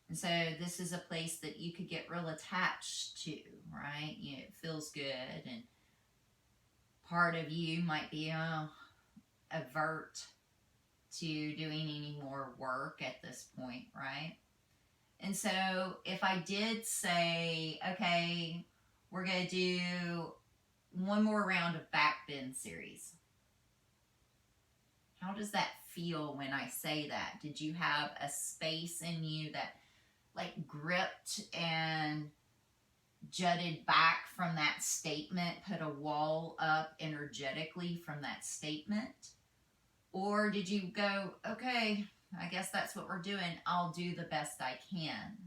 And so this is a place that you could get real attached to, right? You know, it feels good, and part of you might be avert to doing any more work at this point, right? And so if I did say, okay, we're going to do one more round of back bend series. How does that feel when I say that? Did you have a space in you that like gripped and jutted back from that statement, put a wall up energetically from that statement? Or did you go, okay, I guess that's what we're doing. I'll do the best I can.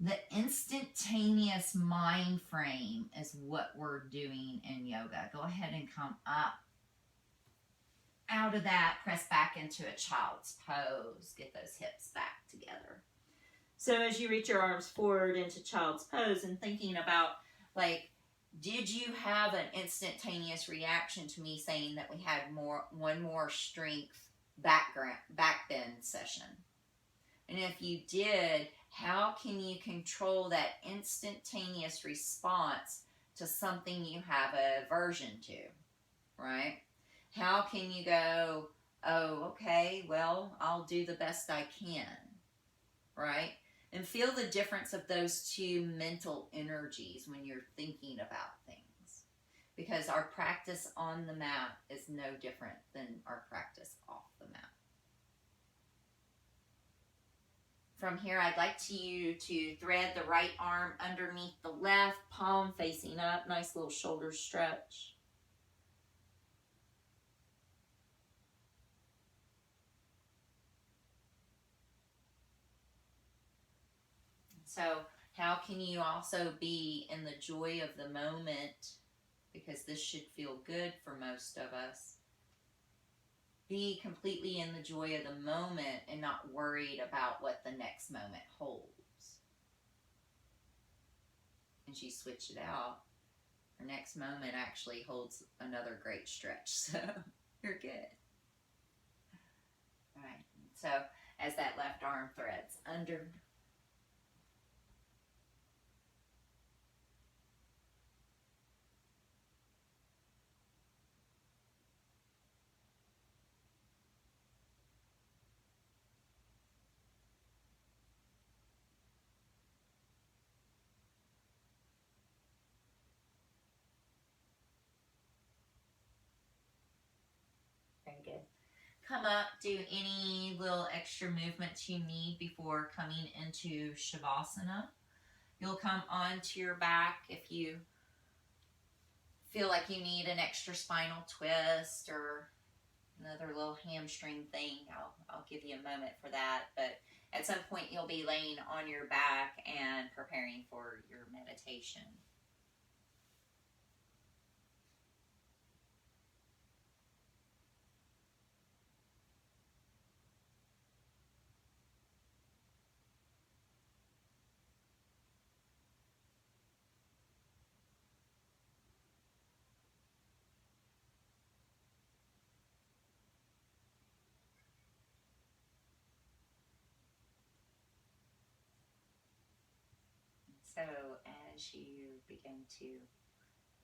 The instantaneous mind frame is what we're doing in yoga. Go ahead and come up out of that, press back into a child's pose. Get those hips back together. So as you reach your arms forward into child's pose and thinking about, like, did you have an instantaneous reaction to me saying that we had one more strength back bend session? And if you did, how can you control that instantaneous response to something you have an aversion to, right? How can you go, oh, okay, well, I'll do the best I can, right? And feel the difference of those two mental energies when you're thinking about things. Because our practice on the mat is no different than our practice off the mat. From here, I'd like you to thread the right arm underneath the left, palm facing up, nice little shoulder stretch. So how can you also be in the joy of the moment, because this should feel good for most of us. Be completely in the joy of the moment and not worried about what the next moment holds. And she switched it out. Her next moment actually holds another great stretch, so you're good. All right, so as that left arm threads under. Very good. Come up, do any little extra movements you need before coming into Shavasana. You'll come onto your back if you feel like you need an extra spinal twist or another little hamstring thing. I'll give you a moment for that, but at some point you'll be laying on your back and preparing for your meditation. So as you begin to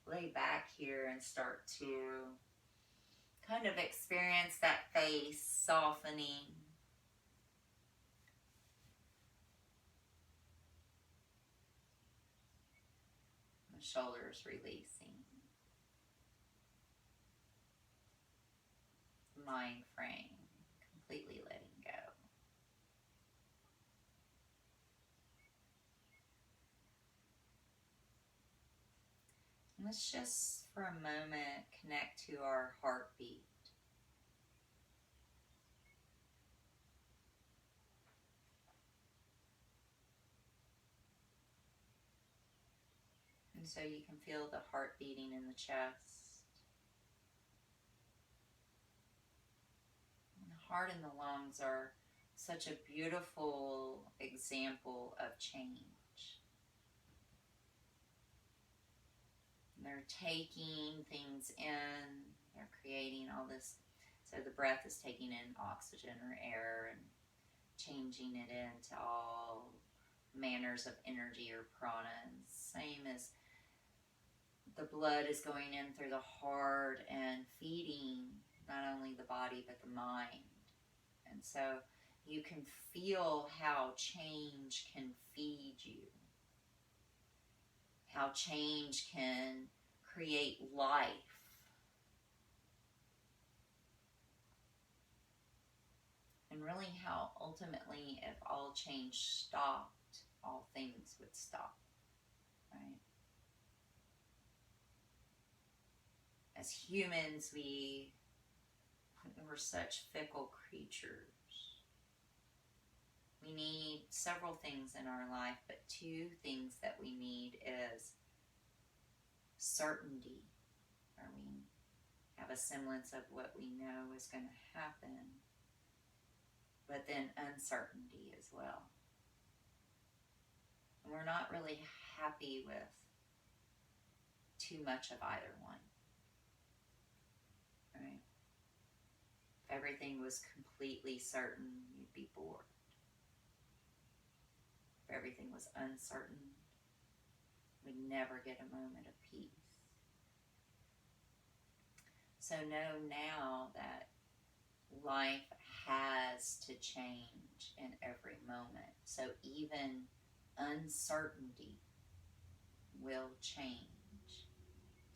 lay back here and start to kind of experience that face softening, the shoulders releasing, the mind frame completely letting go. Let's just for a moment connect to our heartbeat. And so you can feel the heart beating in the chest. And the heart and the lungs are such a beautiful example of change. They're taking things in, they're creating all this. So the breath is taking in oxygen or air and changing it into all manners of energy or prana. And same as the blood is going in through the heart and feeding not only the body but the mind. And so you can feel how change can feed you. How change can create life. And really how ultimately if all change stopped, all things would stop, right? As humans, we're such fickle creatures. We need several things in our life, but two things that we need is certainty, or we have a semblance of what we know is going to happen, but then uncertainty as well. And we're not really happy with too much of either one, right? If everything was completely certain, you'd be bored. If everything was uncertain, we'd never get a moment of peace. So know now that life has to change in every moment. So even uncertainty will change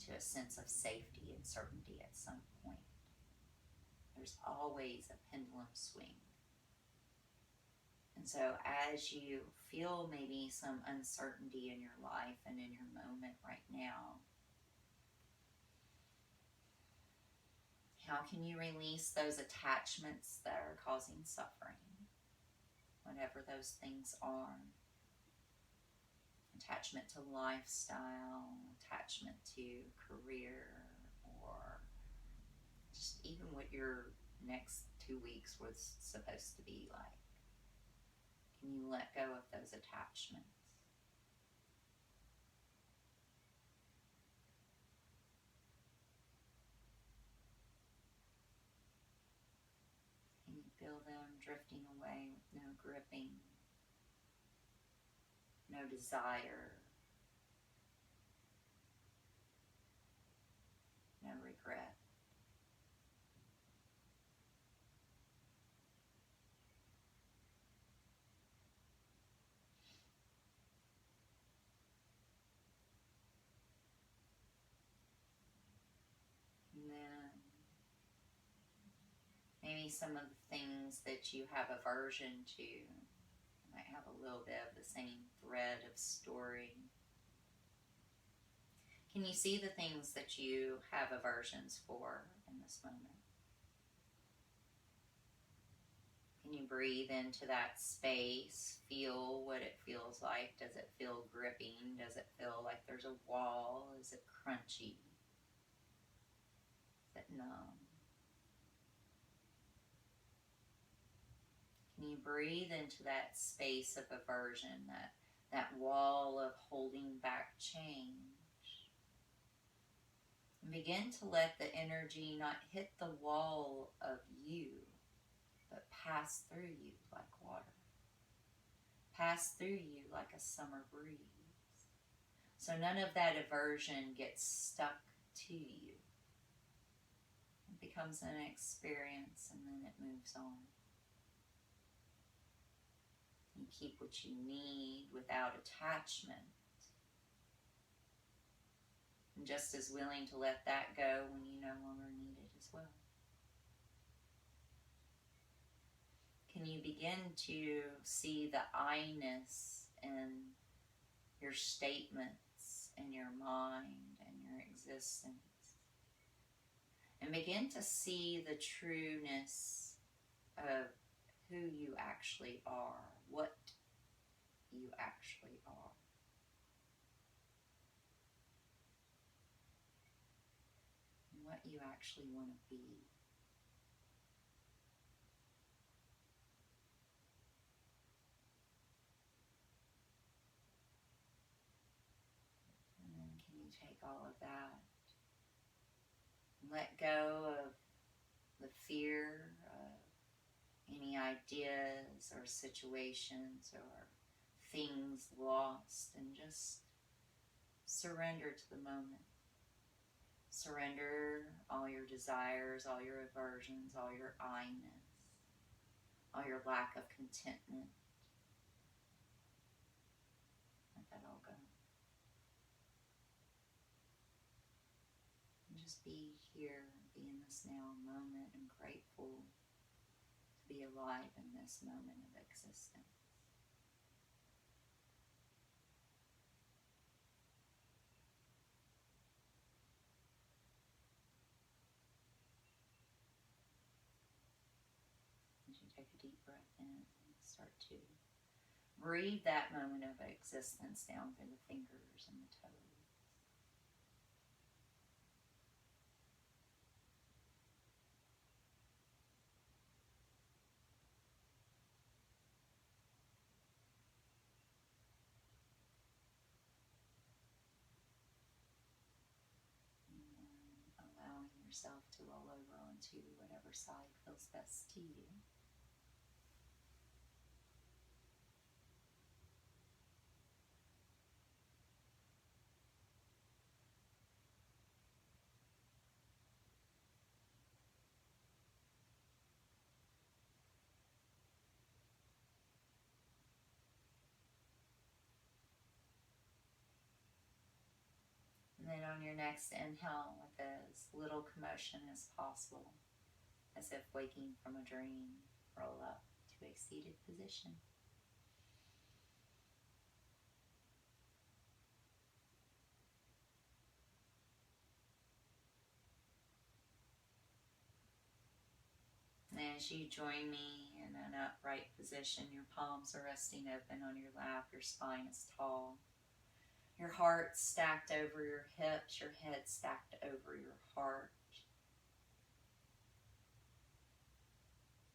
to a sense of safety and certainty at some point. There's always a pendulum swing. And so as you feel maybe some uncertainty in your life and in your moment right now, how can you release those attachments that are causing suffering? Whatever those things are. Attachment to lifestyle, attachment to career, or just even what your next 2 weeks was supposed to be like. Can you let go of those attachments? Can you feel them drifting away craving, no desire, no regret. And then maybe some of the things that you have aversion to might have a little bit of the same thread of story. Can you see the things that you have aversions for in this moment? Can you breathe into that space? Feel what it feels like. Does it feel gripping? Does it feel like there's a wall? Is it crunchy? Is it numb? Can you breathe into that space of aversion, that wall of holding back change? And begin to let the energy not hit the wall of you, but pass through you like water. Pass through you like a summer breeze. So none of that aversion gets stuck to you. It becomes an experience and then it moves on. You keep what you need without attachment. And just as willing to let that go when you no longer need it as well. Can you begin to see the I-ness in your statements and your mind and your existence? And begin to see the trueness of who you actually are, what you actually are. And what you actually want to be. And then can you take all of that and let go of the fear of any ideas or situations or things lost, and just surrender to the moment. Surrender all your desires, all your aversions, all your I-ness, all your lack of contentment. Let that all go. And just be here, be in this now moment, and grateful to be alive in this moment of existence. As you take a deep breath in and start to breathe that moment of existence down through the fingers and the toes. Allowing yourself to roll over onto whatever side feels best to you. And then on your next inhale, with as little commotion as possible, as if waking from a dream, roll up to a seated position. And as you join me in an upright position, your palms are resting open on your lap, your spine is tall, your heart stacked over your hips, your head stacked over your heart.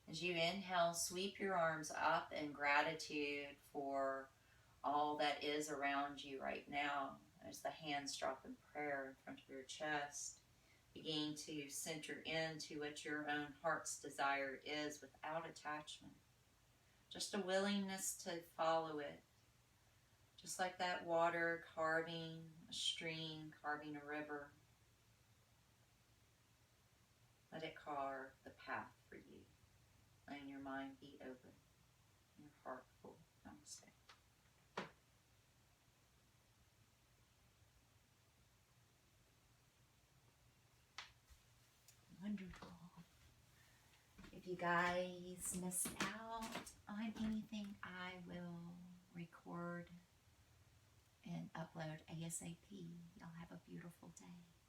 As you inhale, sweep your arms up in gratitude for all that is around you right now. As the hands drop in prayer in front of your chest, begin to center into what your own heart's desire is without attachment. Just a willingness to follow it. Just like that water carving a stream, carving a river. Let it carve the path for you. Letting your mind be open, your heart full. Namaste. Wonderful. If you guys missed out on anything, I will record and upload ASAP. Y'all have a beautiful day.